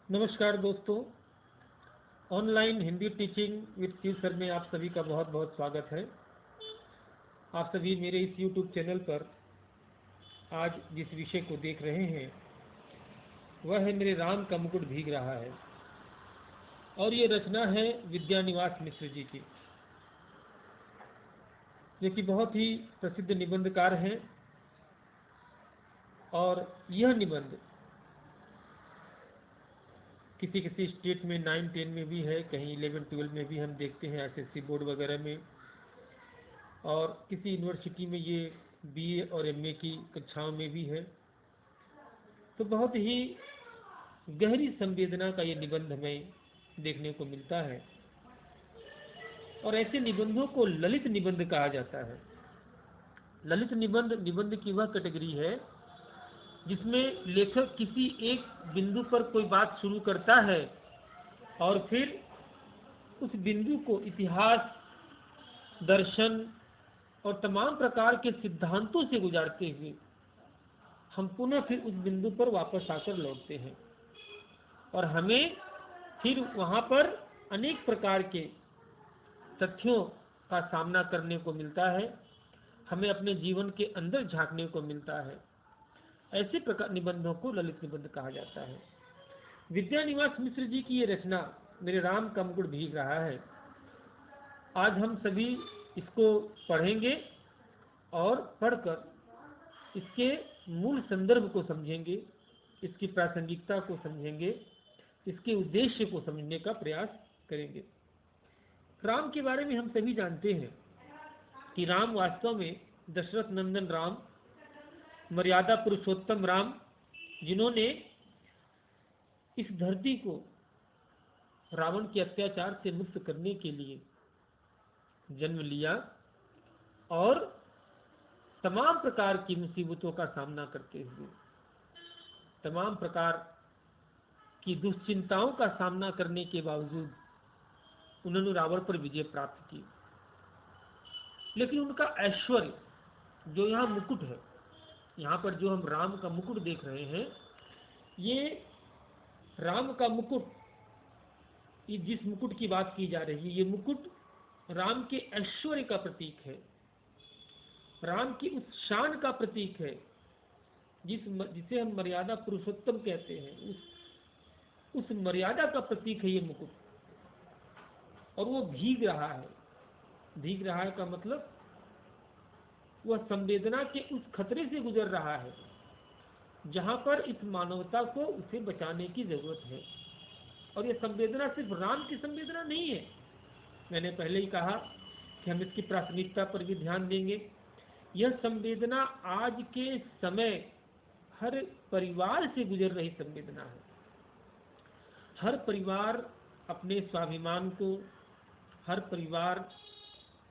नमस्कार दोस्तों। Online Hindi teaching with Shiv sir में आप सभी का बहुत बहुत स्वागत है। आप सभी मेरे इस YouTube चैनल पर आज जिस विषय को देख रहे हैं वह है मेरे राम का मुकुट भीग रहा है, और ये रचना है विद्यानिवास मिश्र जी की, जो कि बहुत ही प्रसिद्ध निबंधकार हैं। और यह निबंध किसी किसी स्टेट में 9-10 में भी है, कहीं 11-12 में भी हम देखते हैं, एसएससी बोर्ड वगैरह में, और किसी यूनिवर्सिटी में ये बीए और एमए की कक्षाओं में भी है। तो बहुत ही गहरी संवेदना का ये निबंध हमें देखने को मिलता है, और ऐसे निबंधों को ललित निबंध कहा जाता है। ललित निबंध की वह कैटेगरी है जिसमें लेखक किसी एक बिंदु पर कोई बात शुरू करता है और फिर उस बिंदु को इतिहास, दर्शन और तमाम प्रकार के सिद्धांतों से गुजारते हुए हम पुनः फिर उस बिंदु पर वापस आकर लौटते हैं, और हमें फिर वहाँ पर अनेक प्रकार के तथ्यों का सामना करने को मिलता है, हमें अपने जीवन के अंदर झांकने को मिलता है। ऐसे प्रकार निबंधों को ललित निबंध कहा जाता है। विद्यानिवास मिश्र जी की ये रचना मेरे राम का मुकुट भीग रहा है, आज हम सभी इसको पढ़ेंगे और पढ़कर इसके मूल संदर्भ को समझेंगे, इसकी प्रासंगिकता को समझेंगे, इसके उद्देश्य को समझने का प्रयास करेंगे। राम के बारे में हम सभी जानते हैं कि राम वास्तव में दशरथ नंदन राम, मर्यादा पुरुषोत्तम राम, जिन्होंने इस धरती को रावण के अत्याचार से मुक्त करने के लिए जन्म लिया और तमाम प्रकार की मुसीबतों का सामना करते हुए, तमाम प्रकार की दुश्चिंताओं का सामना करने के बावजूद उन्होंने रावण पर विजय प्राप्त की। लेकिन उनका ऐश्वर्य, जो यहाँ मुकुट है, यहाँ पर जो हम राम का मुकुट देख रहे हैं, ये राम का मुकुट, ये जिस मुकुट की बात की जा रही है, ये मुकुट राम के ऐश्वर्य का प्रतीक है, राम की उस शान का प्रतीक है जिसे हम मर्यादा पुरुषोत्तम कहते हैं। उस मर्यादा का प्रतीक है ये मुकुट, और वो भीग रहा है। भीग रहा है का मतलब वह संवेदना के उस खतरे से गुजर रहा है जहां पर इस मानवता को उसे बचाने की जरूरत है। और यह संवेदना सिर्फ राम की संवेदना नहीं है, मैंने पहले ही कहा कि हम इसकी प्राथमिकता पर भी ध्यान देंगे। यह संवेदना आज के समय हर परिवार से गुजर रही संवेदना है। हर परिवार अपने स्वाभिमान को, हर परिवार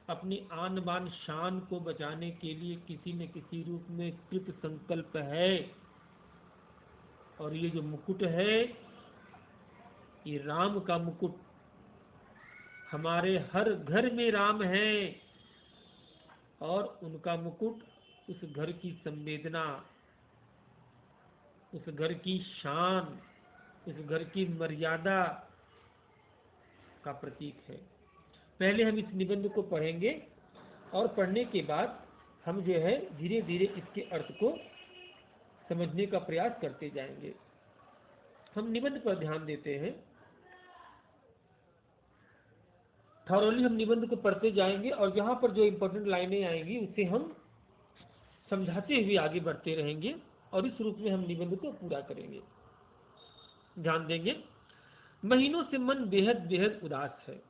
अपनी आन बान शान को बचाने के लिए किसी न किसी रूप में कृत संकल्प है। और ये जो मुकुट है, ये राम का मुकुट, हमारे हर घर में राम है, और उनका मुकुट उस घर की संवेदना, उस घर की शान, उस घर की मर्यादा का प्रतीक है। पहले हम इस निबंध को पढ़ेंगे, और पढ़ने के बाद हम जो है धीरे धीरे इसके अर्थ को समझने का प्रयास करते जाएंगे। हम निबंध पर ध्यान देते हैं, थॉरली हम निबंध को पढ़ते जाएंगे, और जहां पर जो इंपॉर्टेंट लाइनें आएंगी उसे हम समझाते हुए आगे बढ़ते रहेंगे, और इस रूप में हम निबंध को पूरा करेंगे। ध्यान देंगे। महीनों से मन बेहद बेहद उदास है।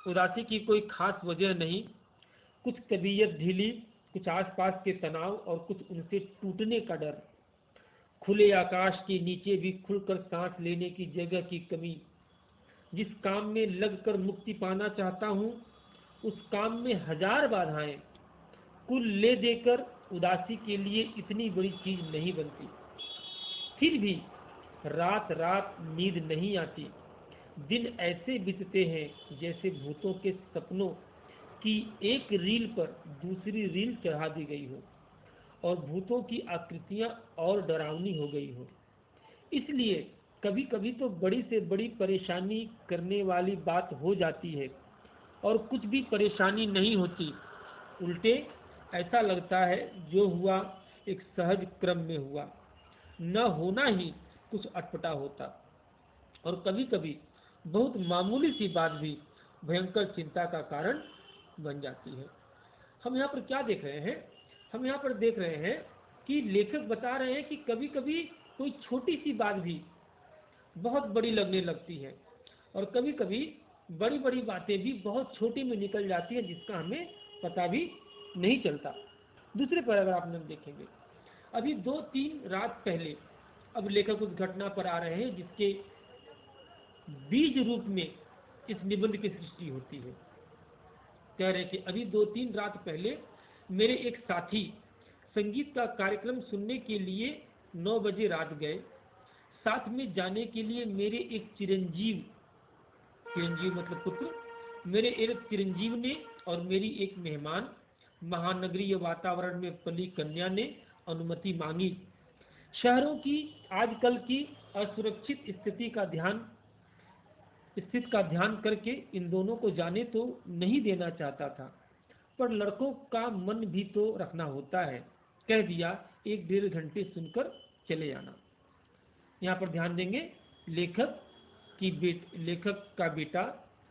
उदासी की कोई खास वजह नहीं, कुछ तबीयत ढीली, कुछ आसपास के तनाव, और कुछ उनसे टूटने का डर। खुले आकाश के नीचे भी खुलकर सांस लेने की जगह की कमी। जिस काम में लगकर मुक्ति पाना चाहता हूँ, उस काम में 1000 बाधाएं। कुल ले देकर उदासी के लिए इतनी बड़ी चीज नहीं बनती। फिर भी रात रात नींद नहीं आती। दिन ऐसे बीतते हैं जैसे भूतों के सपनों की एक रील पर दूसरी रील चढ़ा दी गई हो, और भूतों की आकृतियां और डरावनी हो गई हो। इसलिए कभी कभी तो बड़ी से बड़ी परेशानी करने वाली बात हो जाती है और कुछ भी परेशानी नहीं होती, उल्टे ऐसा लगता है जो हुआ एक सहज क्रम में हुआ, न होना ही कुछ अटपटा होता। और कभी कभी बहुत मामूली सी बात भी भयंकर चिंता का कारण बन जाती है। हम यहाँ पर क्या देख रहे हैं? हम यहाँ पर देख रहे हैं कि लेखक बता रहे हैं कि कभी कभी कोई छोटी सी बात भी बहुत बड़ी लगने लगती है और कभी कभी बड़ी बड़ी बातें भी बहुत छोटी में निकल जाती है जिसका हमें पता भी नहीं चलता। दूसरे पैराग्राफ में हम देखेंगे, अभी 2-3 रात पहले, अब लेखक उस घटना पर आ रहे हैं जिसके बीज रूप में इस निबंध की सृष्टि होती है। कह रहे थे अभी 2-3 रात पहले मेरे एक साथी संगीत का कार्यक्रम सुनने के लिए 9 बजे रात गए। साथ में जाने के लिए मेरे एक चिरंजीव मतलब पुत्र, मेरे एक चिरंजीव ने और मेरी एक मेहमान, महानगरीय वातावरण में पली कन्या ने अनुमति मांगी। शहरों की आजकल की असुरक्षित स्थिति का ध्यान करके इन दोनों को जाने तो नहीं देना चाहता था, पर लड़कों का मन भी तो रखना होता है। कह दिया 1-1.5 घंटे सुनकर चले जाना। यहाँ पर ध्यान देंगे, लेखक का बेटा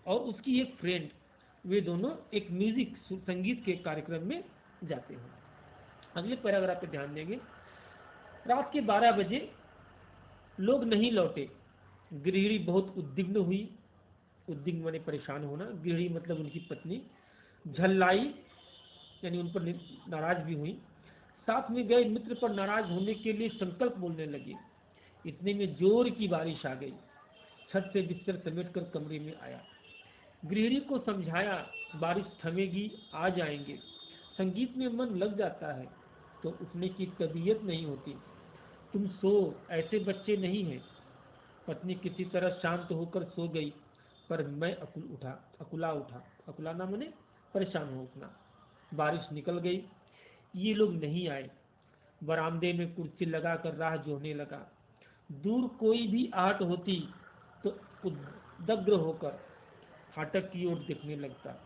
और उसकी एक फ्रेंड, वे दोनों एक संगीत के कार्यक्रम में जाते हैं। अगले पैराग्राफ पे ध्यान देंगे, रात के 12 बजे लोग नहीं लौटे। गृहिणी बहुत उद्विग्न हुई। उद्विग्न माने परेशान होना, गृहिणी मतलब उनकी पत्नी। झल्लाई यानी उन पर नाराज भी हुई। साथ में गए मित्र पर नाराज होने के लिए संकल्प बोलने लगी। इतने में जोर की बारिश आ गई। छत से बिस्तर समेटकर कमरे में आया। गृहिणी को समझाया बारिश थमेगी, आ जाएंगे। संगीत में मन लग जाता है तो उठने की तबीयत नहीं होती। तुम सो, ऐसे बच्चे नहीं हैं। पत्नी किसी तरह शांत होकर सो गई, पर मैं अकुलाना मने परेशान हो उठना। बारिश निकल गई, ये लोग नहीं आए। बरामदे में कुर्सी लगाकर राह जोहने लगा। दूर कोई भी आहट होती तो उदग्र होकर फाटक की ओर देखने लगता।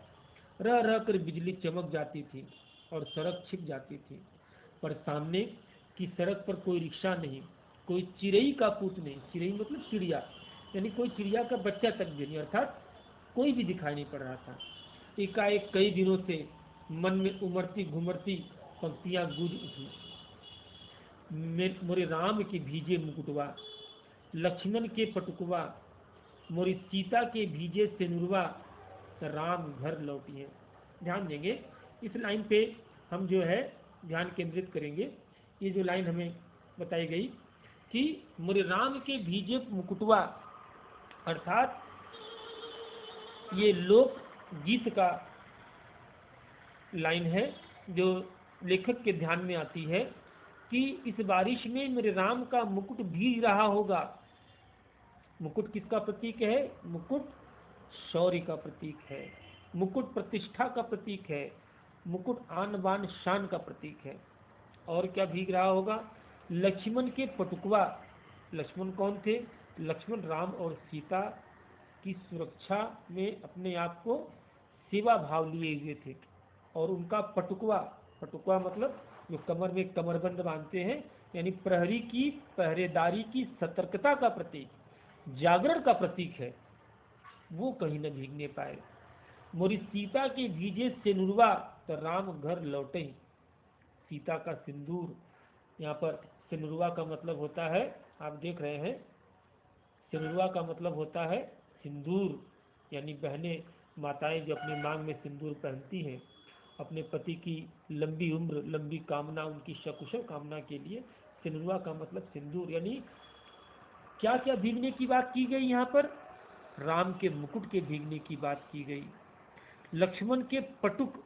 रह रह कर बिजली चमक जाती थी और सड़क छिप जाती थी, पर सामने की सड़क पर कोई रिक्शा नहीं, कोई चिड़ई का पूत नहीं। चिड़ई मतलब चिड़िया, यानी कोई चिड़िया का बच्चा तक भी नहीं, अर्थात कोई भी दिखाई नहीं पड़ रहा था। एकाएक कई दिनों से मन में उमड़ती घुमड़ती पंक्तियां गूंज उठी। मोरे राम के भीजे मुकुटवा, लक्ष्मण के पटुकवा, मोरी सीता के भीजे सिनुरवा, राम घर लौटी है। ध्यान देंगे, इस लाइन पे हम जो है ध्यान केंद्रित करेंगे। ये जो लाइन हमें बताई गई कि मोरे राम के भीजे मुकुटवा, अर्थात ये लोक गीत का लाइन है जो लेखक के ध्यान में आती है कि इस बारिश में मेरे राम का मुकुट भीग रहा होगा। मुकुट किसका प्रतीक है? मुकुट शौर्य का प्रतीक है, मुकुट प्रतिष्ठा का प्रतीक है, मुकुट आन बान शान का प्रतीक है। और क्या भीग रहा होगा? लक्ष्मण के पटुकवा। लक्ष्मण कौन थे? लक्ष्मण राम और सीता की सुरक्षा में अपने आप को सेवा भाव लिए हुए थे। और उनका पटुकवा मतलब जो कमर में कमरबंद बांधते हैं, यानी प्रहरी की पहरेदारी की सतर्कता का प्रतीक, जागरण का प्रतीक है, वो कहीं न भीगने पाए। मोरी सीता के भीजे सिंदूरवा, तो राम घर लौटे। सीता का सिंदूर, यहाँ पर सिंदूरवा का मतलब होता है, आप देख रहे हैं, सिंदूरवा का मतलब होता है सिंदूर, यानी बहनें माताएं जो अपनी मांग में सिंदूर पहनती हैं अपने पति की लंबी उम्र, लंबी कामना, उनकी सकुशल कामना के लिए। सिंदूरवा का मतलब सिंदूर, यानी क्या क्या भीगने की बात की गई यहाँ पर? राम के मुकुट के भीगने की बात की गई, लक्ष्मण के पटुक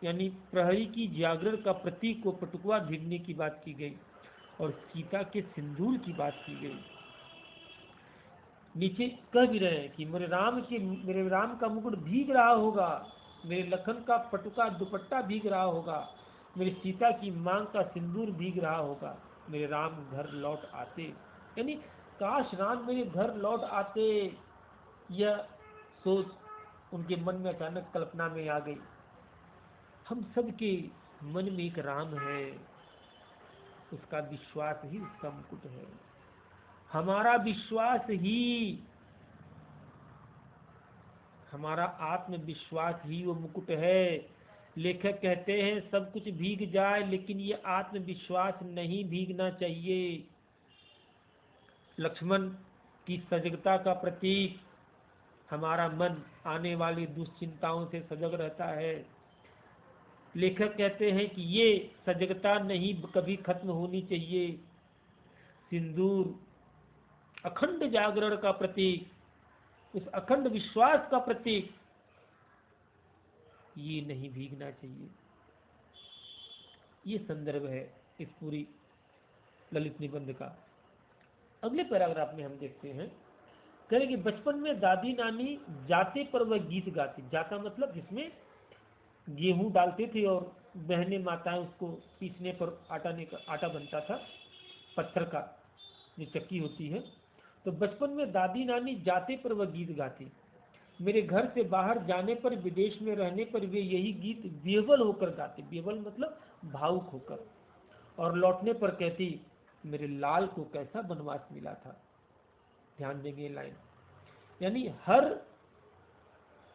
यानी प्रहरी की जागरण का प्रतीक को पटुकवा भीगने की बात की गई, और सीता के सिंदूर की बात की गई। नीचे कह भी रहे हैं कि मेरे राम का मुकुट भीग रहा होगा, मेरे लखन का पटुका दुपट्टा भीग रहा होगा, मेरी सीता की मांग का सिंदूर भीग रहा होगा, मेरे राम घर लौट आते। यानी काश राम मेरे घर लौट आते, यह सोच उनके मन में अचानक कल्पना में आ गई। हम सबके मन में एक राम है, उसका विश्वास ही उसका मुकुट है। हमारा विश्वास ही, हमारा आत्मविश्वास ही वो मुकुट है। लेखक कहते हैं सब कुछ भीग जाए लेकिन ये आत्मविश्वास नहीं भीगना चाहिए। लक्ष्मण की सजगता का प्रतीक हमारा मन आने वाली दुश्चिंताओं से सजग रहता है। लेखक कहते हैं कि ये सजगता नहीं कभी खत्म होनी चाहिए। सिंदूर अखंड जागरण का प्रतीक, उस अखंड विश्वास का प्रतीक, ये नहीं भीगना चाहिए। ये संदर्भ है इस पूरी ललित निबंध का। अगले पैराग्राफ में हम देखते हैं, कह रहे कि बचपन में दादी नानी जाते पर वह गीत गाती। जाता मतलब जिसमें गेहूं डालते थे और बहनें माताएं उसको पीसने पर आटा बनता था, पत्थर का जो चक्की होती है। तो बचपन में दादी नानी जाते पर वह गीत गाती। मेरे घर से बाहर जाने पर, विदेश में रहने पर वे यही गीत बेवल होकर गाते। बेवल मतलब भावुक होकर। और लौटने पर कहती, मेरे लाल को कैसा वनवास मिला था। ध्यान देंगे लाइन, यानी हर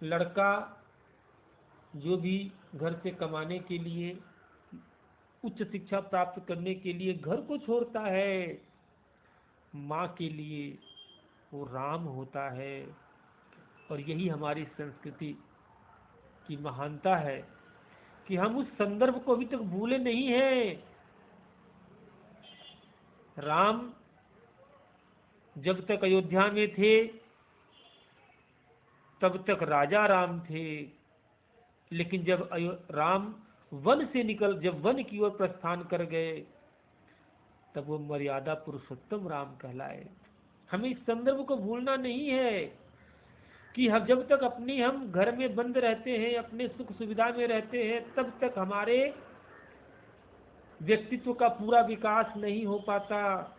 लड़का जो भी घर से कमाने के लिए, उच्च शिक्षा प्राप्त करने के लिए घर को छोड़ता है, माँ के लिए वो राम होता है। और यही हमारी संस्कृति की महानता है कि हम उस संदर्भ को अभी तक भूले नहीं हैं। राम जब तक अयोध्या में थे तब तक राजा राम थे, लेकिन जब राम वन से जब वन की ओर प्रस्थान कर गए तब वो मर्यादा पुरुषोत्तम राम कहलाए। हमें इस संदर्भ को भूलना नहीं है कि जब तक हम घर में बंद रहते हैं, अपने सुख सुविधा में रहते हैं, तब तक हमारे व्यक्तित्व का पूरा विकास नहीं हो पाता।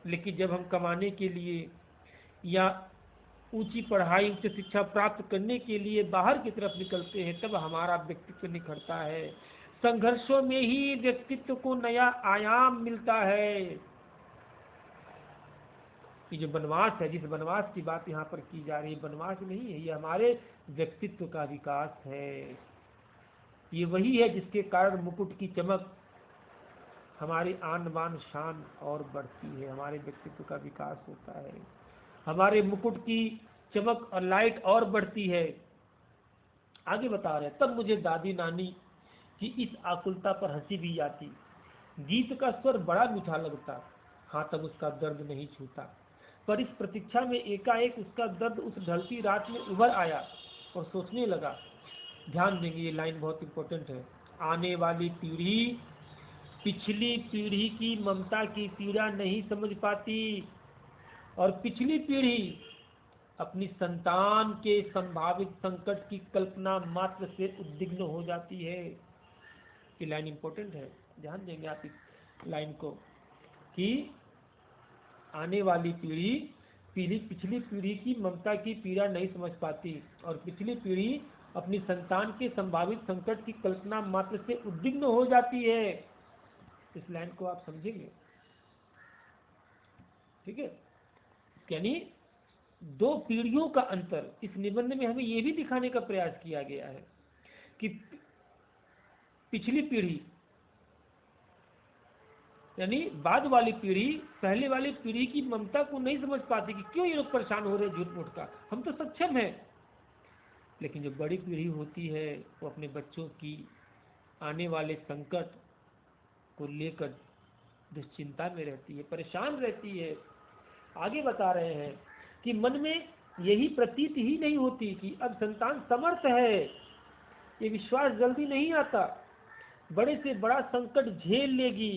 लेकिन जब हम कमाने के लिए या ऊंची पढ़ाई, उच्च शिक्षा प्राप्त करने के लिए बाहर की तरफ निकलते हैं, तब हमारा व्यक्तित्व निखरता है। संघर्षों में ही व्यक्तित्व को नया आयाम मिलता है। ये जो वनवास है, जिस वनवास की बात यहाँ पर की जा रही है, वनवास नहीं है, ये हमारे व्यक्तित्व का विकास है। ये वही है जिसके कारण मुकुट की चमक, हमारी आन बान शान और बढ़ती है, हमारे व्यक्तित्व का विकास होता है, हमारे मुकुट की चमक और लाइट और बढ़ती है। आगे बता रहे हैं, तब मुझे दादी नानी की इस आकुलता पर हंसी भी आती। गीत का स्वर बड़ा मीठा लगता, हाँ तब उसका दर्द नहीं छूता। पर इस प्रतीक्षा में एकाएक उसका दर्द उस ढलती रात में उभर आया और सोचने लगा। ध्यान देंगे, ये लाइन बहुत इंपॉर्टेंट है। आने वाली पीढ़ी पिछली पीढ़ी की ममता की पीड़ा नहीं समझ पाती, और पिछली पीढ़ी अपनी संतान के संभावित संकट की कल्पना मात्र से उद्विग्न हो जाती है। ये लाइन इंपॉर्टेंट है, ध्यान देंगे आप इस लाइन को, कि आने वाली पीढ़ी पिछली पीढ़ी की ममता की पीड़ा नहीं समझ पाती, और पिछली पीढ़ी अपनी संतान के संभावित संकट की कल्पना मात्र से उद्विग्न हो जाती है। इस लाइन को आप समझेंगे, ठीक है। यानी दो पीढ़ियों का अंतर इस निबंध में हमें यह भी दिखाने का प्रयास किया गया है कि पिछली पीढ़ी यानी बाद वाली पीढ़ी पहले वाली पीढ़ी की ममता को नहीं समझ पाती कि क्यों ये लोग परेशान हो रहे हैं झूठ मूठ का, हम तो सक्षम हैं। लेकिन जो बड़ी पीढ़ी होती है वो अपने बच्चों की आने वाले संकट को लेकर दुश्चिंता में रहती है, परेशान रहती है। आगे बता रहे हैं कि मन में यही प्रतीत ही नहीं होती कि अब संतान समर्थ है। ये विश्वास जल्दी नहीं आता। बड़े से बड़ा संकट झेल लेगी।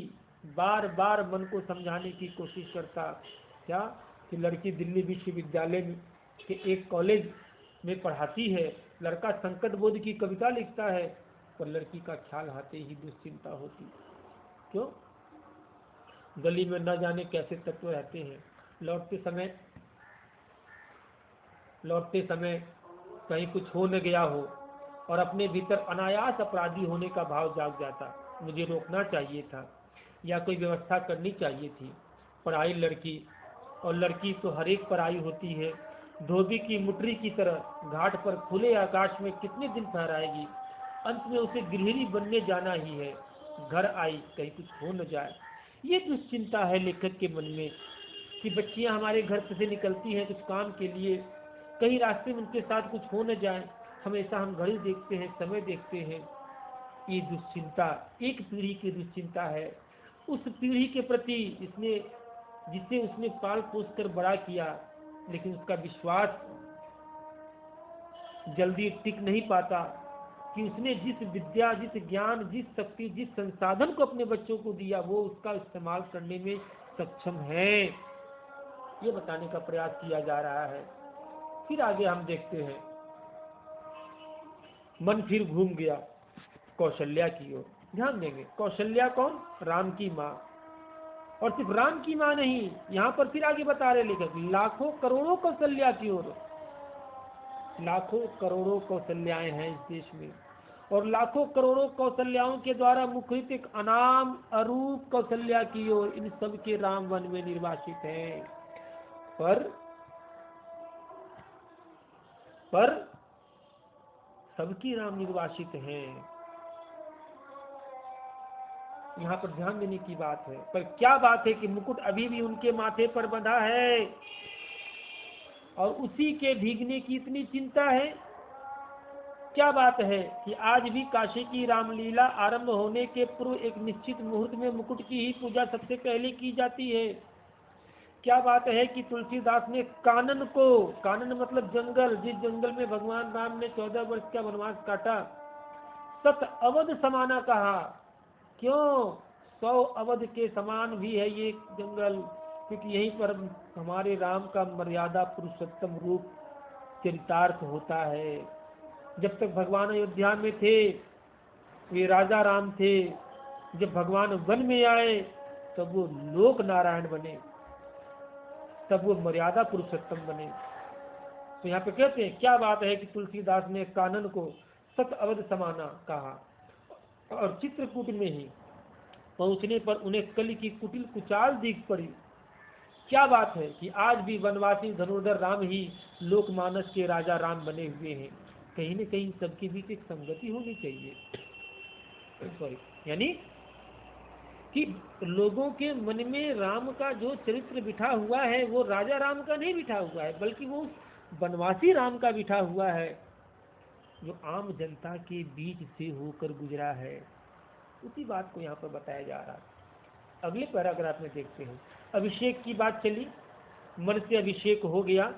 बार बार मन को समझाने की कोशिश करता, क्या कि लड़की दिल्ली विश्वविद्यालय के एक कॉलेज में पढ़ाती है, लड़का संकट बोध की कविता लिखता है, पर लड़की का ख्याल आते ही दुश्चिंता होती। क्यों? गली में न जाने कैसे तत्व रहते हैं, लौटते समय कहीं कुछ हो न गया हो और अपने भीतर अनायास अपराधी होने का भाव जाग जाता, मुझे रोकना चाहिए था या कोई व्यवस्था करनी चाहिए थी। पराई लड़की, और लड़की तो हर एक पराई होती है, धोबी की मुटरी की तरह घाट पर खुले आकाश में कितने दिन फहराएगी। अंत में उसे गृहिणी बनने जाना ही है। घर आई कहीं कुछ हो न जाए, ये दुश्चिंता है लेखक के मन में कि बच्चियां हमारे घर से निकलती हैं कुछ काम के लिए, कहीं रास्ते में उनके साथ कुछ हो न जाए। हमेशा हम घड़ी देखते हैं, समय देखते हैं। ये दुश्चिंता एक पीढ़ी की दुश्चिंता है, उस पीढ़ी के प्रति जिसे उसने पाल पोस कर बड़ा किया, लेकिन उसका विश्वास जल्दी टिक नहीं पाता कि उसने जिस विद्या, जिस ज्ञान, जिस शक्ति, जिस संसाधन को अपने बच्चों को दिया, वो उसका इस्तेमाल करने में सक्षम है। ये बताने का प्रयास किया जा रहा है। फिर आगे हम देखते हैं, मन फिर घूम गया कौशल्या की ओर। ध्यान देंगे, कौशल्या कौन? राम की माँ। और सिर्फ राम की माँ नहीं, यहाँ पर फिर आगे बता रहे लेखक, लाखों करोड़ों कौशल्या की ओर। लाखों करोड़ों कौशल्याएं हैं इस देश में, और लाखों करोड़ों कौशल्याओं के द्वारा मुखरित एक अनाम अरूप कौशल्या की ओर इन सब के राम वन में निर्वासित हैं। पर सबकी राम निर्वासित हैं। यहाँ पर ध्यान देने की बात है। पर क्या बात है कि मुकुट अभी भी उनके माथे पर बंधा है और उसी के भीगने की इतनी चिंता है। क्या बात है कि आज भी काशी की रामलीला आरंभ होने के पूर्व एक निश्चित मुहूर्त में मुकुट की ही पूजा सबसे पहले की जाती है। क्या बात है कि तुलसीदास ने कानन को, कानन मतलब जंगल, जिस जंगल में भगवान राम ने 14 वर्ष का वनवास काटा, सत अवध समाना कहा। क्यों? 100 अवध के समान भी है ये जंगल, क्योंकि यहीं पर हमारे राम का मर्यादा पुरुषोत्तम रूप चरितार्थ होता है। जब तक भगवान अयोध्या में थे वे राजा राम थे, जब भगवान वन में आए तब वो लोक नारायण बने, तब वो मर्यादा पुरुषोत्तम बने। तो यहाँ पे कहते हैं, क्या बात है कि तुलसीदास ने कानन को सत अवध समाना कहा, और चित्रकूट में ही पहुंचने पर उन्हें कलि की कुटिल कुचाल दिख पड़ी। क्या बात है कि आज भी वनवासी धनुर्धर राम ही लोकमानस के राजा राम बने हुए हैं। कहीं न कहीं सबके बीच एक संगति होनी चाहिए। सॉरी, यानी कि लोगों के मन में राम का जो चरित्र बिठा हुआ है वो राजा राम का नहीं बिठा हुआ है, बल्कि वो वनवासी राम का बिठा हुआ है, जो आम जनता के बीच से होकर गुजरा है। उसी बात को यहाँ पर बताया जा रहा है। अगले पैराग्राफ में देखते हैं, अभिषेक की बात चली। मन से अभिषेक हो गया,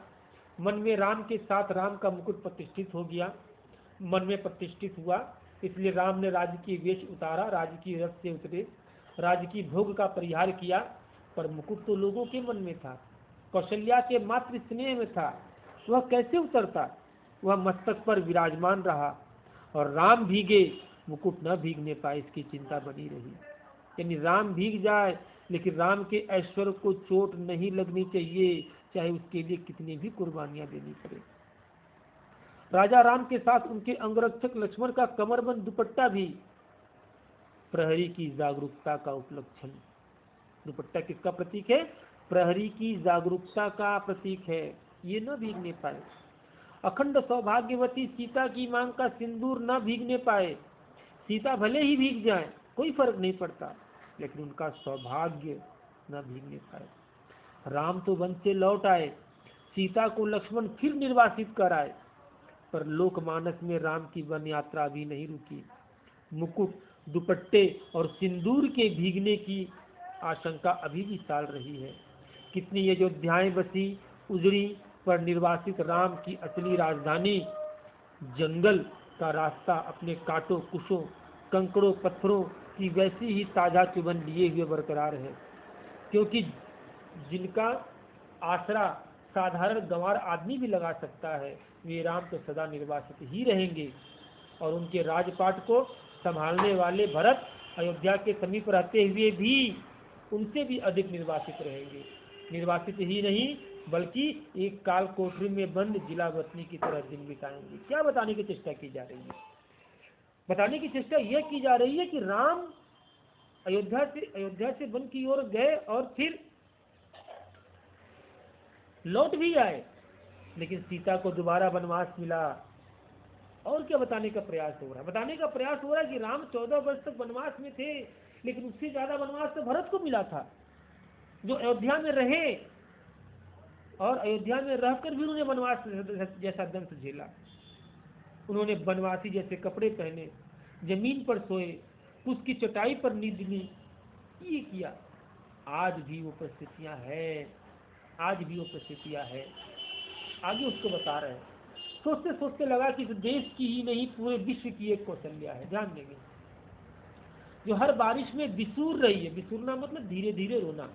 मन में राम के साथ राम का मुकुट प्रतिष्ठित हो गया। मन में प्रतिष्ठित हुआ, इसलिए राम ने राजकीय वेश उतारा, राजकीय रथ से उतरे, राजकीय भोग का परिहार किया। पर मुकुट तो लोगों के मन में था, कौशल्या के मातृ स्नेह में था, वह कैसे उतरता? वह मस्तक पर विराजमान रहा, और राम भीगे मुकुट न भीगने पाए, इसकी चिंता बनी रही। यानी राम भीग जाए लेकिन राम के ऐश्वर्य को चोट नहीं लगनी चाहिए, चाहे उसके लिए कितनी भी कुर्बानियां देनी पड़े। राजा राम के साथ उनके अंगरक्षक लक्ष्मण का कमरबंद दुपट्टा भी प्रहरी की जागरूकता का उपलक्षण। दुपट्टा किसका प्रतीक है? प्रहरी की जागरूकता का प्रतीक है। ये न भीगने पाए। अखंड सौभाग्यवती सीता की मांग का सिंदूर न भीगने पाए। सीता भले ही भीग जाए, कोई फर्क नहीं पड़ता, लेकिन उनका सौभाग्य न भीगने पाए। राम तो वन से लौट आए, सीता को लक्ष्मण फिर निर्वासित कर आए, पर लोकमानस में राम की वन यात्रा भी नहीं रुकी। मुकुट, दुपट्टे और सिंदूर के भीगने की आशंका अभी भी टाल रही है। कितनी अयोध्याएं बसी उजड़ी, पर निर्वासित राम की असली राजधानी जंगल का रास्ता अपने कांटों, कुशों, कंकड़ों, पत्थरों की वैसी ही ताजा चुभन लिए हुए बरकरार है। क्योंकि जिनका आसरा साधारण गंवार आदमी भी लगा सकता है, वे राम तो सदा निर्वासित ही रहेंगे, और उनके राजपाट को संभालने वाले भरत अयोध्या के समीप रहते हुए भी उनसे भी अधिक निर्वासित रहेंगे। निर्वासित ही नहीं बल्कि एक काल कोठरी में बंद जिला वतनी की तरह दिन बिताएंगे। क्या बताने की चेष्टा की जा रही है? बताने की चेष्टा यह की जा रही है कि राम अयोध्या से वन की ओर गए और फिर लौट भी आए, लेकिन सीता को दोबारा वनवास मिला। और क्या बताने का प्रयास हो रहा है? बताने का प्रयास हो रहा है कि राम 14 वर्ष तक वनवास में थे, लेकिन उससे ज्यादा वनवास तो भरत को मिला था, जो अयोध्या में रहे और अयोध्या में रहकर भी उन्होंने वनवास जैसा दंश झेला। उन्होंने वनवासी जैसे कपड़े पहने, जमीन पर सोए, उसकी चटाई पर नींद ली, ये किया। आज भी वो परिस्थितियां हैं, आज भी वो परिस्थितियां हैं। आगे उसको बता रहे हैं। सोचते सोचते लगा कि इस देश की ही नहीं पूरे विश्व की एक कौशल्या है। ध्यान देंगे, जो हर बारिश में बिसूर रही है। बिसूरना मतलब धीरे धीरे रोना।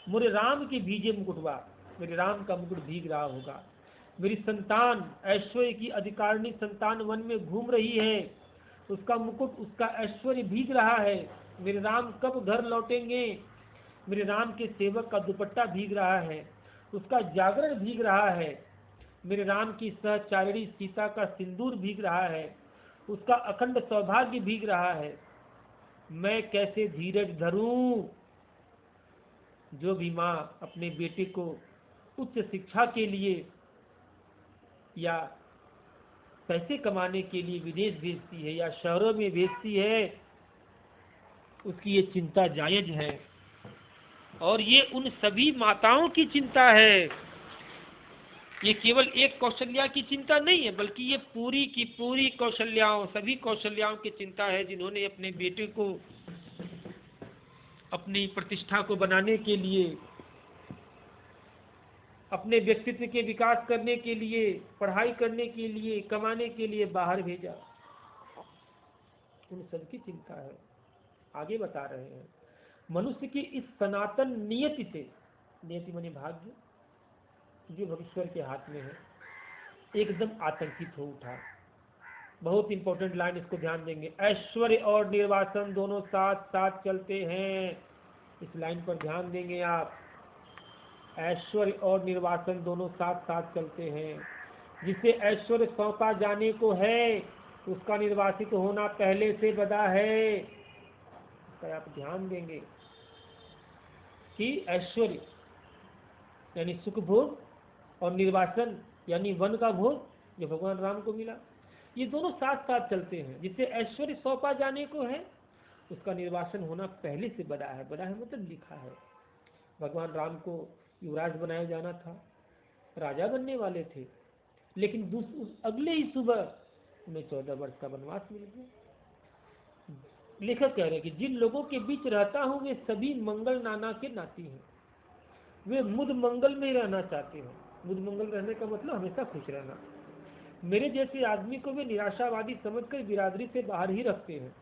मोरे राम के भीजे मुकुटवा, मेरे राम का मुकुट भीग रहा होगा। मेरी संतान, ऐश्वर्य की अधिकारिणी संतान वन में घूम रही है, उसका मुकुट, उसका ऐश्वर्य भीग रहा है। मेरे राम कब घर लौटेंगे? मेरे राम के सेवक का दुपट्टा भीग रहा है, उसका जागरण भीग रहा है। मेरे राम की सहचारिणी सीता का सिंदूर भीग रहा है, उसका अखंड सौभाग्य भीग रहा है। मैं कैसे धीरज धरूं? जो भी माँ अपने बेटे को उच्च शिक्षा के लिए या पैसे कमाने के लिए विदेश भेजती है या शहरों में भेजती है, उसकी ये चिंता जायज है। और ये उन सभी माताओं की चिंता है। ये केवल एक कौशल्या की चिंता नहीं है, बल्कि ये पूरी की पूरी कौशल्याओं, सभी कौशल्याओं की चिंता है, जिन्होंने अपने बेटे को अपनी प्रतिष्ठा को बनाने के लिए, अपने व्यक्तित्व के विकास करने के लिए, पढ़ाई करने के लिए, कमाने के लिए बाहर भेजा। उन सबकी चिंता है। आगे बता रहे हैं, मनुष्य की इस सनातन नियति से, नियति माने भाग्य, जो भविष्य के हाथ में है, एकदम आतंकित हो उठा। बहुत इंपॉर्टेंट लाइन, इसको ध्यान देंगे। ऐश्वर्य और निर्वासन दोनों साथ साथ चलते हैं। इस लाइन पर ध्यान देंगे आप। ऐश्वर्य और निर्वासन दोनों साथ साथ चलते हैं। जिसे ऐश्वर्य सौंपा जाने को है, उसका निर्वासित होना पहले से बदा है। तो आप ध्यान देंगे कि ऐश्वर्य यानी सुख भोग और निर्वासन यानी वन का भोग जो भगवान राम को मिला, ये दोनों साथ साथ चलते हैं। जिसे ऐश्वर्य सौंपा जाने को है, उसका निर्वासन होना पहले से बड़ा है। बड़ा है मतलब लिखा है। भगवान राम को युवराज बनाया जाना था, राजा बनने वाले थे, लेकिन अगले ही सुबह उन्हें 14 वर्ष का वनवास मिल गया। लेखक कह रहे हैं कि जिन लोगों के बीच रहता हूं वे सभी मंगल नाना के नाती हैं। वे मुद मंगल में ही रहना चाहते हैं। मुद मंगल रहने का मतलब हमेशा खुश रहना। मेरे जैसे आदमी को वे निराशावादी समझकर बिरादरी से बाहर ही रखते हैं।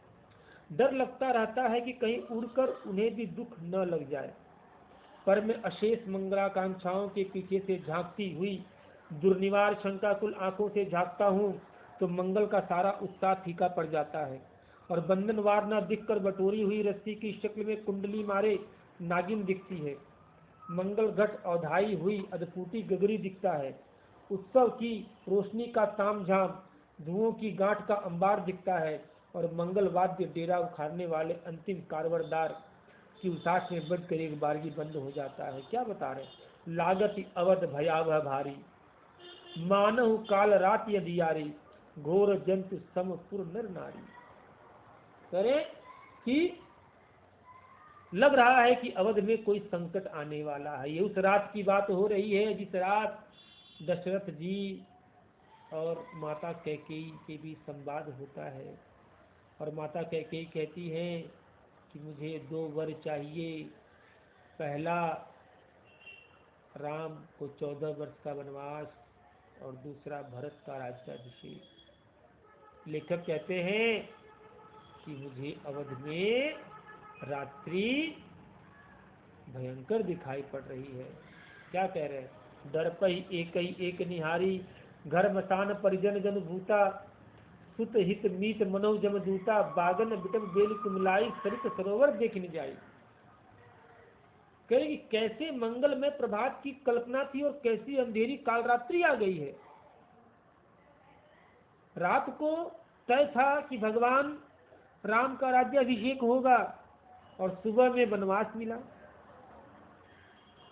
डर लगता रहता है कि कहीं उड़कर उन्हें भी दुख न लग जाए। पर मैं अशेष मंगलाकांक्षाओं के पीछे से झांकती हुई दुर्निवार शंकाकुल आंखों से झांकता हूँ तो मंगल का सारा उत्साह फीका पड़ जाता है और बंधनवार न दिखकर बटोरी हुई रस्सी की शक्ल में कुंडली मारे नागिन दिखती है। मंगल घट औधाई हुई अधफूटी गगरी दिखता है। उत्सव की रोशनी का तामझाम, धुओं की गांठ का अंबार दिखता है और मंगल वाद्य डेरा उखाड़ने वाले अंतिम कारवरदार की उसास में बढ़कर एक बारगी बंद हो जाता है। क्या बता रहे? लागत अवध भयावह भारी, मानव काल रात यदियारी, घोर जंतु समपुर नर नारी। करे कि लग रहा है कि अवध में कोई संकट आने वाला है। ये उस रात की बात हो रही है जिस रात दशरथ जी और माता कैकेयी के बीच संवाद होता है और माता कैकेयी कहती है कि मुझे 2 वर चाहिए। पहला, राम को 14 वर्ष का वनवास और दूसरा भरत का राज्याभिषेक। लेखक कहते हैं कि मुझे अवध में रात्रि भयंकर दिखाई पड़ रही है। क्या कह रहे हैं? दर्पहि एक निहारी, घर मसान परिजन जन भूता, सुत हित मीत मनोज जम दूता, बागन बिटम बेल कुमलाई, सरित सरोवर देखने जाई। कह रहे कि कैसे मंगलमय प्रभात की कल्पना थी और कैसी अंधेरी कालरात्रि आ गई है। रात को तय था कि भगवान राम का राज्याभिषेक होगा और सुबह में वनवास मिला।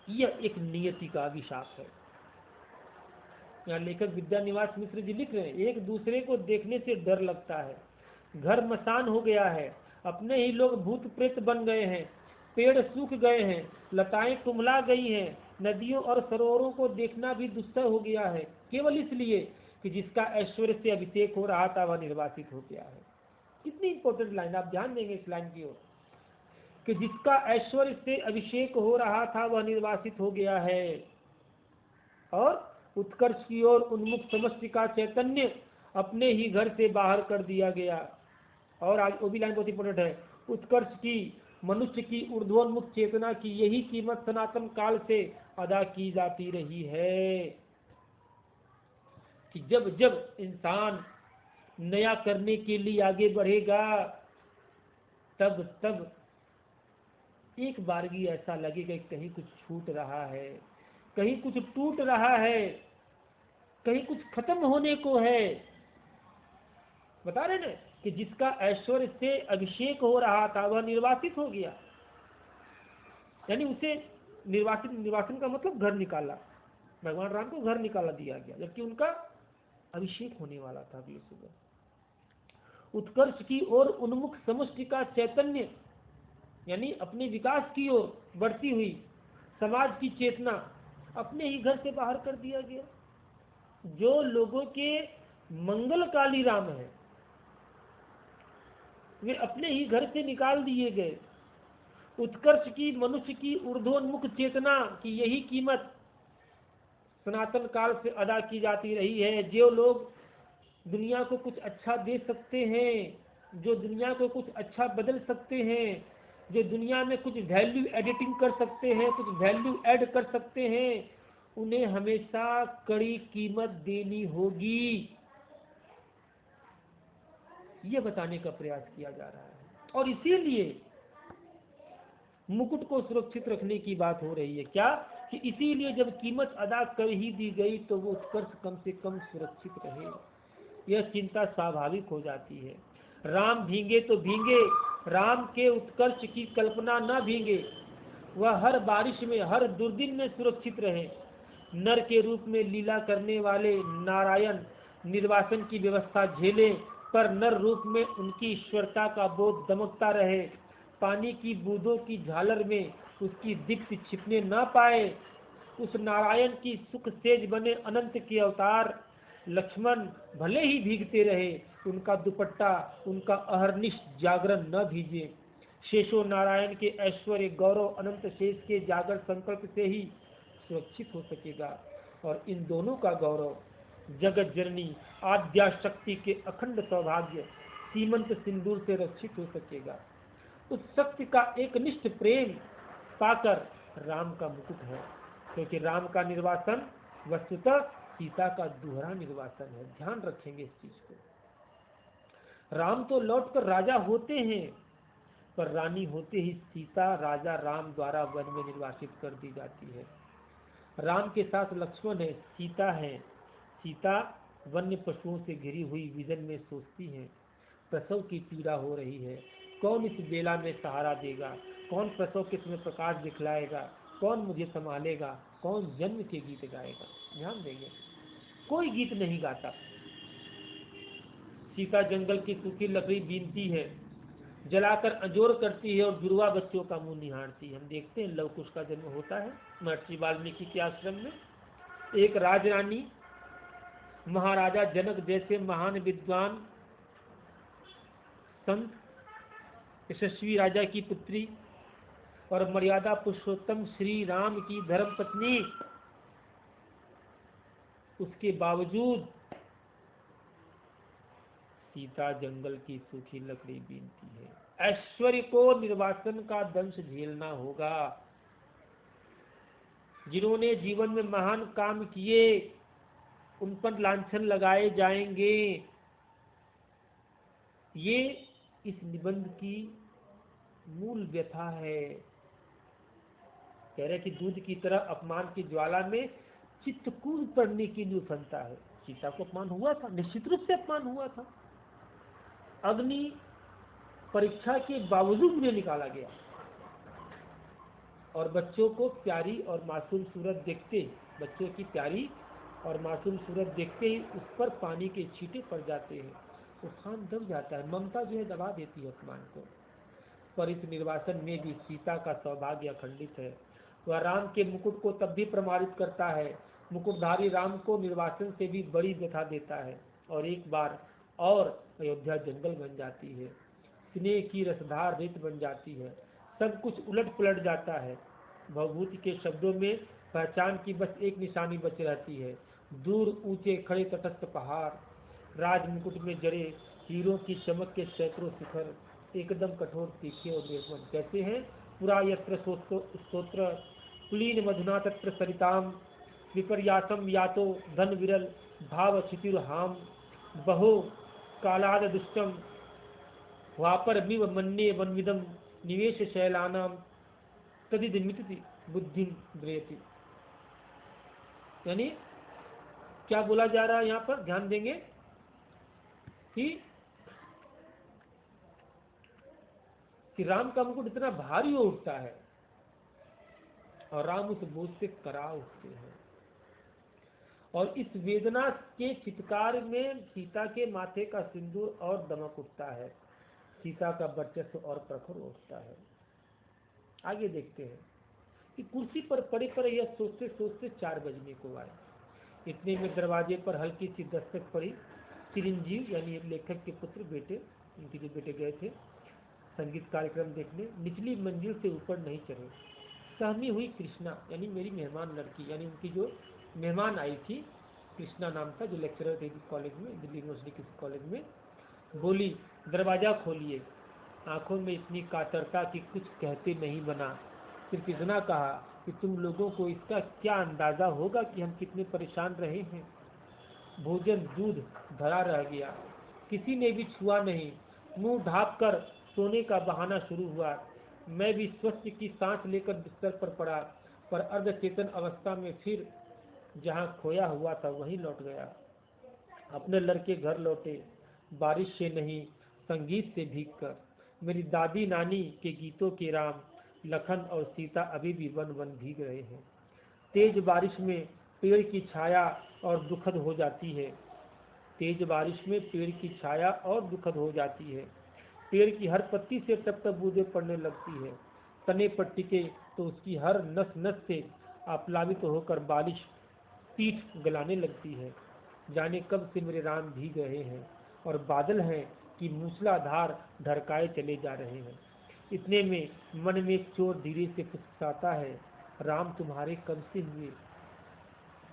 यह एक नियति का अभिशाप है। यहाँ लेखक विद्यानिवास मिश्र जी लिख रहे हैं, एक दूसरे को देखने से डर लगता है, घर मसान हो गया है, अपने ही लोग भूत प्रेत बन गए हैं, पेड़ सूख गए हैं, लताएं कुम्हला गई हैं, नदियों और सरोवरों को देखना भी दुस्सह हो गया है, केवल इसलिए कि जिसका ऐश्वर्य से अभिषेक हो रहा था वह निर्वासित हो गया है। कितनी इंपॉर्टेंट लाइन, आप ध्यान देंगे इस लाइन की ओर, कि जिसका ऐश्वर्य से अभिषेक हो रहा था वह निर्वासित हो गया है और उत्कर्ष की ओर उन्मुख समष्टि का चैतन्य अपने ही घर से बाहर कर दिया गया। और आज वो भी लाइन बहुत इंपॉर्टेंट है, उत्कर्ष की मनुष्य की ऊर्ध्वोन्मुख चेतना की यही कीमत सनातन काल से अदा की जाती रही है कि जब जब इंसान नया करने के लिए आगे बढ़ेगा तब तब एक बारगी ऐसा लगेगा कि कहीं कुछ छूट रहा है, कहीं कुछ टूट रहा है, कहीं कुछ खत्म होने को है। बता रहे ना कि जिसका ऐश्वर्य से अभिषेक हो रहा था वह निर्वासित हो गया, यानी उसे निर्वासन का मतलब घर निकाला, भगवान राम को घर निकाला दिया गया, जबकि उनका अभिषेक होने वाला था अगली सुबह। उत्कर्ष की ओर उन्मुख समष्टि का चैतन्य यानी अपने विकास की ओर बढ़ती हुई समाज की चेतना अपने ही घर से बाहर कर दिया गया। जो लोगों के मंगलकाली राम है वे अपने ही घर से निकाल दिए गए। उत्कर्ष की मनुष्य की ऊर्ध्वोन्मुख चेतना की यही कीमत सनातन काल से अदा की जाती रही है। जो लोग दुनिया को कुछ अच्छा दे सकते हैं, जो दुनिया को कुछ अच्छा बदल सकते हैं, जो दुनिया में कुछ वैल्यू एडिटिंग कर सकते हैं, कुछ वैल्यू ऐड कर सकते हैं, उन्हें हमेशा कड़ी कीमत देनी होगी, ये बताने का प्रयास किया जा रहा है। और इसीलिए मुकुट को सुरक्षित रखने की बात हो रही है। क्या कि इसीलिए जब कीमत अदा कर ही दी गई तो वो उत्कर्ष कम से कम सुरक्षित रहे, यह चिंता स्वाभाविक हो जाती है। राम भींगे तो भींगे, राम के उत्कर्ष की कल्पना न भींगे, वह हर बारिश में हर दुर्दिन में सुरक्षित रहे। नर के रूप में लीला करने वाले नारायण निर्वासन की व्यवस्था झेले, पर नर रूप में उनकी ईश्वरता का बोध दमकता रहे। पानी की बूंदों की झालर में उसकी दीप्ति छिपने न पाए। उस नारायण की सुख सेज बने अनंत के अवतार लक्ष्मण भले ही भीगते रहे, उनका दुपट्टा उनका अहर्निश जागरण न भीजे। शेषो नारायण के ऐश्वर्य गौरव अनंत शेष के जागर संकल्प से ही सुरक्षित हो सकेगा। और इन दोनों का गौरव जगत जननी आद्या शक्ति के अखंड सौभाग्य सीमंत सिंदूर से रक्षित हो सकेगा। उस शक्ति का एक निष्ठ प्रेम पाकर राम का मुकुट है, क्योंकि राम का निर्वासन वस्तुतः सीता का दोहरा निर्वासन है। ध्यान रखेंगे इस चीज को। राम तो लौटकर राजा होते हैं, पर रानी होते ही सीता राजा राम द्वारा वन में निर्वासित कर दी जाती है। राम के साथ लक्ष्मण है, सीता है। सीता वन्य पशुओं से घिरी हुई विजन में सोचती है, प्रसव की पीड़ा हो रही है, कौन इस बेला में सहारा देगा, कौन प्रसव के समय प्रकाश दिखलाएगा, कौन मुझे संभालेगा, कौन जन्म के गीत गाएगा। ध्यान देंगे, कोई गीत नहीं गाता। सीता जंगल की सूखी लकड़ी बीनती है, जलाकर अंजोर करती है और जुड़वा बच्चों का मुंह निहारती है। हम देखते हैं लव कुश का जन्म होता है महर्षि वाल्मीकि के आश्रम में। एक राजरानी महाराजा जनक जैसे महान विद्वान संत यशस्वी राजा की पुत्री और मर्यादा पुरुषोत्तम श्री राम की धर्म पत्नी, उसके बावजूद सीता जंगल की सूखी लकड़ी बीनती है। ऐश्वर्य को निर्वासन का दंश झेलना होगा। जिन्होंने जीवन में महान काम किए उन पर लांछन लगाए जाएंगे। ये इस निबंध की मूल व्यथा है। कह रहे कि दूध की तरह अपमान की ज्वाला में चित्त कूद पड़ने की जो उफनता है। सीता को अपमान हुआ था, निश्चित रूप से अपमान हुआ था। अग्नि परीक्षा के बावजूद मुझे निकाला गया, और बच्चों को प्यारी और मासूम सूरत देखते, बच्चों की प्यारी और मासूम सूरत देखते ही उस पर पानी के छींटे पड़ जाते हैं, उफान दब जाता है। ममता जो है दबा देती है अपमान को। पर इस निर्वासन में भी सीता का सौभाग्य अखंडित है। वह राम के मुकुट को तब भी प्रमाणित करता है। मुकुटधारी राम को निर्वासन से भी बड़ी व्यथा देता है, और एक बार और अयोध्या जंगल बन जाती है, स्नेह की रसधार रेत बन जाती है, सब कुछ उलट पलट जाता है। भवभूति के शब्दों में पहचान की बस एक निशानी बच रहती है, दूर ऊंचे खड़े तटस्थ पहाड़, राज मुकुट में जड़े हीरों की चमक के सैकड़ों शिखर, एकदम कठोर तीखे और निर्मल। कैसे हैं? पुरा यत्र स्तोत्र कुलीन मधुना तत्र सरिताम विपर्यासम यातो धन विरल भाव क्षितिर्हाम बहो कालाद दुष्टम वापर मिव मन्ये वनविदम निवेश शैलानाम तदिदमिति बुद्धि द्रयति। यानी क्या बोला जा रहा है यहाँ पर? ध्यान देंगे कि राम का मुकुट इतना भारी हो उठता है और राम उस बोझ से करा उठते हैं, और इस वेदना के चित्कार में सीता के माथे का सिंदूर और दमक उठता है, सीता का वर्चस्व और प्रखर उठता है। आगे देखते हैं कि कुर्सी पर पड़े पर यह सोचते सोचते 4 बजने को आए। इतने में दरवाजे पर हल्की सी दस्तक पड़ी। चिरंजीव यानी लेखक के पुत्र बेटे, उनके जो बेटे गए थे संगीत कार्यक्रम देखने, निचली मंजिल से ऊपर नहीं चढ़े। सहमी हुई कृष्णा यानी मेरी मेहमान लड़की, यानी उनकी जो मेहमान आई थी, कृष्णा नाम था, जो लेक्चरर थे कॉलेज में, दिल्ली यूनिवर्सिटी के कॉलेज में, बोली दरवाजा खोलिए। आंखों में इतनी कातरता कि कुछ कहते नहीं बना, सिर्फ इतना कहा कि तुम लोगों को इसका क्या अंदाजा होगा कि हम कितने परेशान रहे हैं। भोजन दूध धरा रह गया, किसी ने भी छुआ नहीं। मुंह ढाँप कर सोने का बहाना शुरू हुआ। मैं भी स्वस्थ की सांस लेकर बिस्तर पर पड़ा, पर अर्धचेतन अवस्था में फिर जहाँ खोया हुआ था वहीं लौट गया। अपने लड़के घर लौटे, बारिश से नहीं संगीत से भीग कर। मेरी दादी नानी के गीतों के राम लखन और सीता अभी भी वन वन भीग रहे हैं। तेज बारिश में पेड़ की छाया और दुखद हो जाती है, तेज बारिश में पेड़ की छाया और दुखद हो जाती है। पेड़ की हर पत्ती से टप टप बूंदें पड़ने लगती है, तने पर टिके तो उसकी हर नस नस से आप्लावित होकर बारिश पीठ गलाने लगती है। जाने कब से मेरे राम भीग रहे हैं, और बादल हैं कि मूसलाधार ढरकाए चले जा रहे हैं। इतने में मन में एक चोर धीरे से फुसफुसाता है, राम तुम्हारे कब से हुए।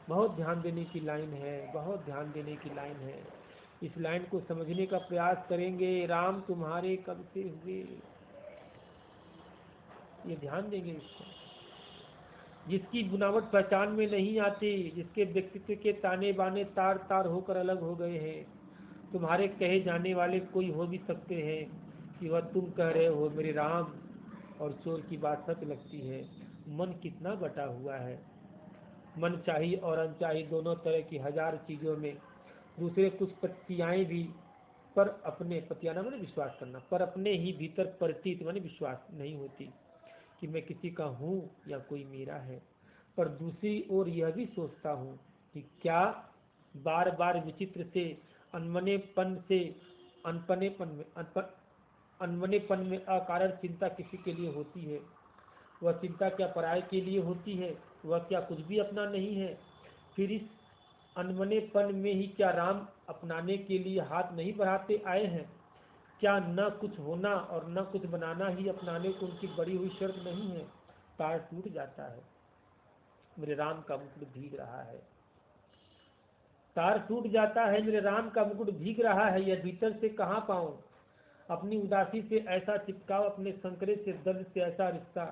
बहुत ध्यान देने की लाइन है, बहुत ध्यान देने की लाइन है। इस लाइन को समझने का प्रयास करेंगे, राम तुम्हारे कब से हुए, ये ध्यान देंगे इसको। जिसकी बुनावट पहचान में नहीं आती, जिसके व्यक्तित्व के ताने बाने तार तार होकर अलग हो गए हैं। तुम्हारे कहे जाने वाले कोई हो भी सकते हैं कि वह तुम कह रहे हो मेरे राम, और चोर की बात सच लगती है। मन कितना बटा हुआ है, मन चाही और अनचाही दोनों तरह की हजार चीजों में। दूसरे कुछ पत्तियाएं भी, पर अपने पतियाना मैंने विश्वास करना, पर अपने ही भीतर प्रतीत मैंने विश्वास नहीं होती कि मैं किसी का हूँ या कोई मेरा है। पर दूसरी ओर यह भी सोचता हूँ कि क्या बार बार विचित्र से अनमनेपन से अनमनेपन में अकारण चिंता किसी के लिए होती है। वह चिंता क्या पराये के लिए होती है? वह क्या कुछ भी अपना नहीं है? फिर इस अनमनेपन में ही क्या राम अपनाने के लिए हाथ नहीं बढ़ाते आए हैं? क्या न कुछ होना और न कुछ बनाना ही अपनाने को उनकी बड़ी हुई शर्त नहीं है? तार टूट जाता है, मेरे राम का मुकुट भीग रहा है। तार टूट जाता है, मेरे राम का मुकुट भीग रहा है, यह भीतर से कहाँ पाऊं? अपनी उदासी से ऐसा चिपकाव, अपने संकरे से दर्द से ऐसा रिश्ता।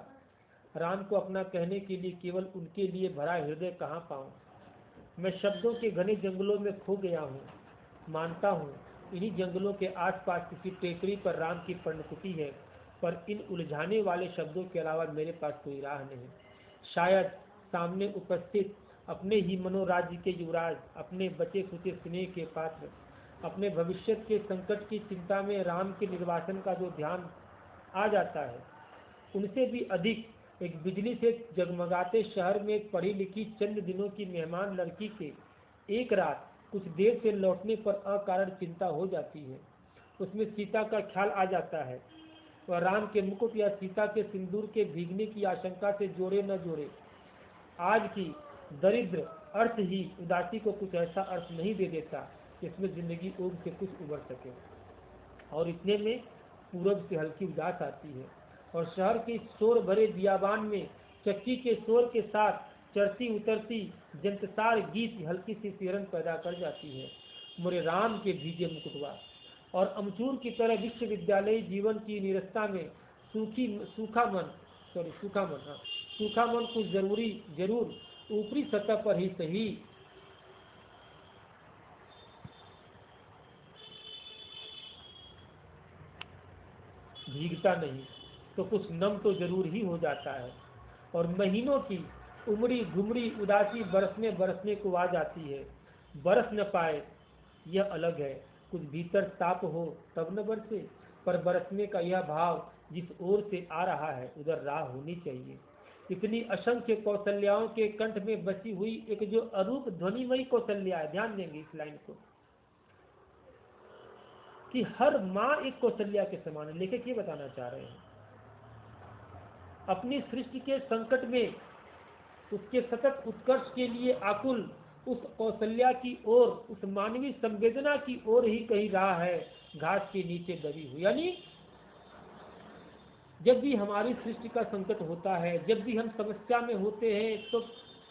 राम को अपना कहने के लिए केवल उनके लिए भरा हृदय कहाँ पाऊं? मैं शब्दों के घने जंगलों में खो गया हूँ। मानता हूँ इन्हीं जंगलों के आसपास किसी टेकरी पर राम की पर्णकुटी है, पर इन उलझाने वाले शब्दों के अलावा मेरे पास कोई राह नहीं। शायद सामने उपस्थित अपने ही मनोराज्य के युवराज, अपने बचे खुचे स्नेह के पात्र, अपने भविष्य के संकट की चिंता में राम के निर्वासन का जो ध्यान आ जाता है, उनसे भी अधिक एक बिजली से जगमगाते शहर में एक पढ़ी लिखी चंद दिनों की मेहमान लड़की के एक रात कुछ देर से लौटने पर अकारण चिंता हो जाती है। उसमें सीता का ख्याल आ जाता है। वह राम के मुकुट या सीता के सिंदूर के भीगने की आशंका से जोड़े न जोड़े, आज की दरिद्र अर्थ ही उदासी को कुछ ऐसा अर्थ नहीं दे देता जिसमें जिंदगी ऊब से कुछ उबर सके। और इतने में पूरब से हल्की उदास आती है और शहर के शोर भरे बियाबान में चक्की के शोर के साथ चढ़ती उतरती जंतसार गीत हल्की सी सिहरन पैदा कर जाती है। मोरे राम के भीगे मुकुटवा और अमचूर की तरह विश्वविद्यालय जीवन की निरस्ता में सूखा मन कुछ जरूर ऊपरी सतह पर ही सही भीगता नहीं तो कुछ नम तो जरूर ही हो जाता है। और महीनों की उमड़ी घुमड़ी उदासी बरसने बरसने को आ जाती है। बरस न पाए यह अलग है, कुछ भीतर ताप हो तब न बरसे, पर बरसने का यह भाव जिस ओर से आ रहा है उधर राह होनी चाहिए। इतनी असंख्य कौशल्याओं के कंठ में बसी हुई एक जो अरूप ध्वनिमयी कौशल्या है, ध्यान देंगे इस लाइन को, कि हर माँ एक कौशल्या के समान है। लेखक ये बताना चाह रहे हैं अपनी सृष्टि के संकट में उसके सतत उत्कर्ष के लिए आकुल उस कौशल्या की ओर, उस मानवीय संवेदना की ओर ही कहीं राह है, घास के नीचे दबी हुई। यानी जब भी हमारी सृष्टि का संकट होता है, जब भी हम समस्या में होते हैं, तो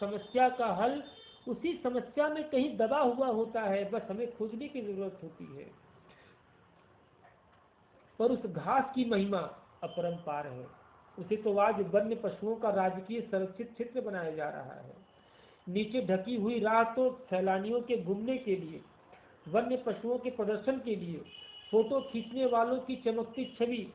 समस्या का हल उसी समस्या में कहीं दबा हुआ होता है, बस हमें खोजने की जरूरत होती है। पर उस घास की महिमा अपरंपार है। उसे तो आज वन्य पशुओं का राजकीय संरक्षित क्षेत्र बनाया जा रहा है। नीचे ढकी हुई राह तो सैलानियों के घूमने के लिए, वन्य पशुओं के प्रदर्शन के लिए, फोटो खींचने वालों की चमकती छवि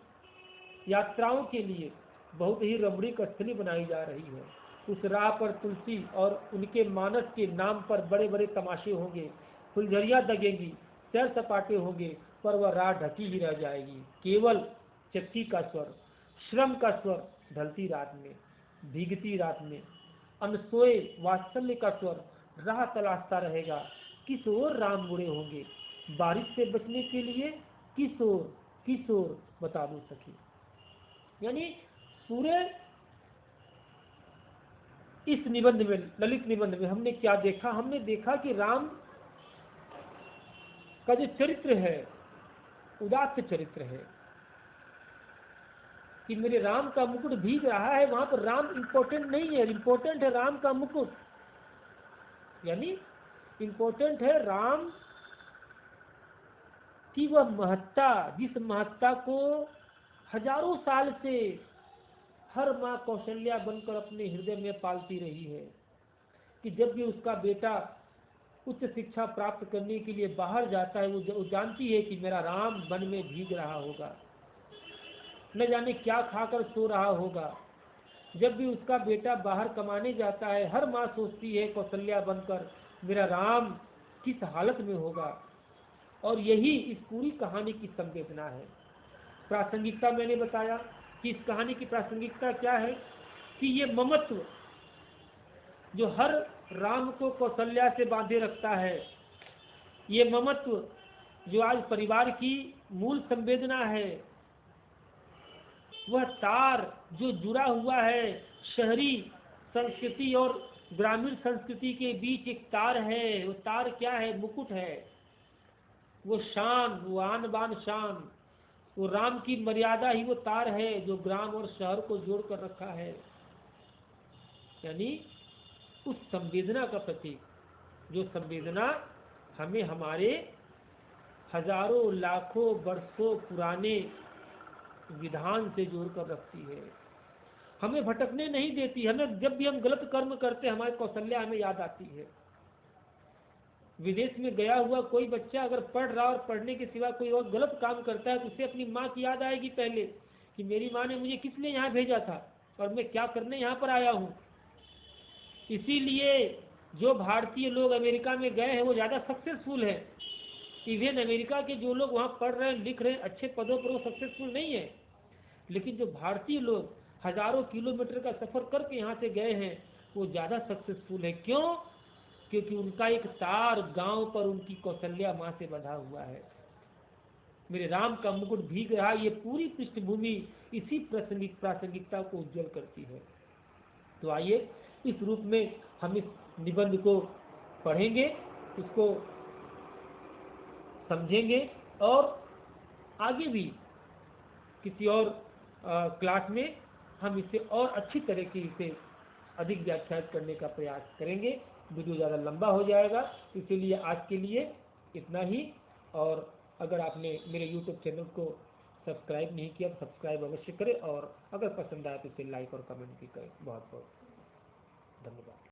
यात्राओं के लिए बहुत ही रमणीक स्थली बनाई जा रही है। उस राह पर तुलसी और उनके मानस के नाम पर बड़े बड़े तमाशे होंगे, फुलझड़ियाँ दगेंगी, सैर सपाटे होंगे, पर वह राह ढकी ही रह जाएगी। केवल चक्की का स्वर, श्रम का स्वर ढलती रात में, भीगती रात में, अनसोए वात्सल्य का स्वर राह तलाशता रहेगा। किस ओर राम मुड़े होंगे बारिश से बचने के लिए, किस ओर बता दो सखी। यानी पूरे इस निबंध में, ललित निबंध में हमने क्या देखा? हमने देखा कि राम का जो चरित्र है उदात्त चरित्र है, कि मेरे राम का मुकुट भीग रहा है। वहां पर राम इंपॉर्टेंट नहीं है, इंपॉर्टेंट है राम का मुकुट। यानी इंपॉर्टेंट है राम की वह महत्ता, जिस महत्ता को हजारों साल से हर माँ कौशल्या बनकर अपने हृदय में पालती रही है, कि जब भी उसका बेटा उच्च शिक्षा प्राप्त करने के लिए बाहर जाता है, वो जानती है कि मेरा राम वन में भीग रहा होगा, न जाने क्या खाकर सो रहा होगा। जब भी उसका बेटा बाहर कमाने जाता है, हर माँ सोचती है कौशल्या बनकर मेरा राम किस हालत में होगा। और यही इस पूरी कहानी की संवेदना है। प्रासंगिकता मैंने बताया कि इस कहानी की प्रासंगिकता क्या है, कि ये ममत्व जो हर राम को कौशल्या से बांधे रखता है, ये ममत्व जो आज परिवार की मूल संवेदना है, वह तार जो जुड़ा हुआ है शहरी संस्कृति और ग्रामीण संस्कृति के बीच एक तार है। वो तार क्या है? मुकुट है। वो शान, वो आन बान शान, वो राम की मर्यादा ही वो तार है जो ग्राम और शहर को जोड़ कर रखा है। यानी उस संवेदना का प्रतीक, जो संवेदना हमें हमारे हजारों लाखों वर्षों पुराने विधान से जोड़कर रखती है, हमें भटकने नहीं देती। हमें जब भी हम गलत कर्म करते हैं, हमारी कौशल्या हमें याद आती है। विदेश में गया हुआ कोई बच्चा अगर पढ़ रहा और पढ़ने के सिवा कोई और गलत काम करता है, तो उसे अपनी माँ की याद आएगी पहले, कि मेरी माँ ने मुझे किस लिए यहाँ भेजा था और मैं क्या करने यहाँ पर आया हूँ। इसीलिए जो भारतीय लोग अमेरिका में गए हैं वो ज़्यादा सक्सेसफुल है। इवन अमेरिका के जो लोग वहाँ पढ़ रहे हैं, लिख रहे हैं, अच्छे पदों पर, वो सक्सेसफुल नहीं है। लेकिन जो भारतीय लोग हज़ारों किलोमीटर का सफ़र करके यहाँ से गए हैं वो ज़्यादा सक्सेसफुल है। क्यों? क्योंकि उनका एक तार गांव पर उनकी कौशल्या माँ से बंधा हुआ है। मेरे राम का मुकुट भीग रहा, ये पूरी पृष्ठभूमि इसी प्रासंगिकता को उज्जवल करती है। तो आइए इस रूप में हम इस निबंध को पढ़ेंगे, इसको समझेंगे और आगे भी किसी और क्लास में हम इसे और अच्छी तरीके से अधिक व्याख्यात करने का प्रयास करेंगे। वीडियो ज़्यादा लंबा हो जाएगा, इसीलिए आज के लिए इतना ही। और अगर आपने मेरे YouTube चैनल को सब्सक्राइब नहीं किया तो सब्सक्राइब अवश्य करें, और अगर पसंद आए तो इसे लाइक और कमेंट भी करें। बहुत बहुत धन्यवाद।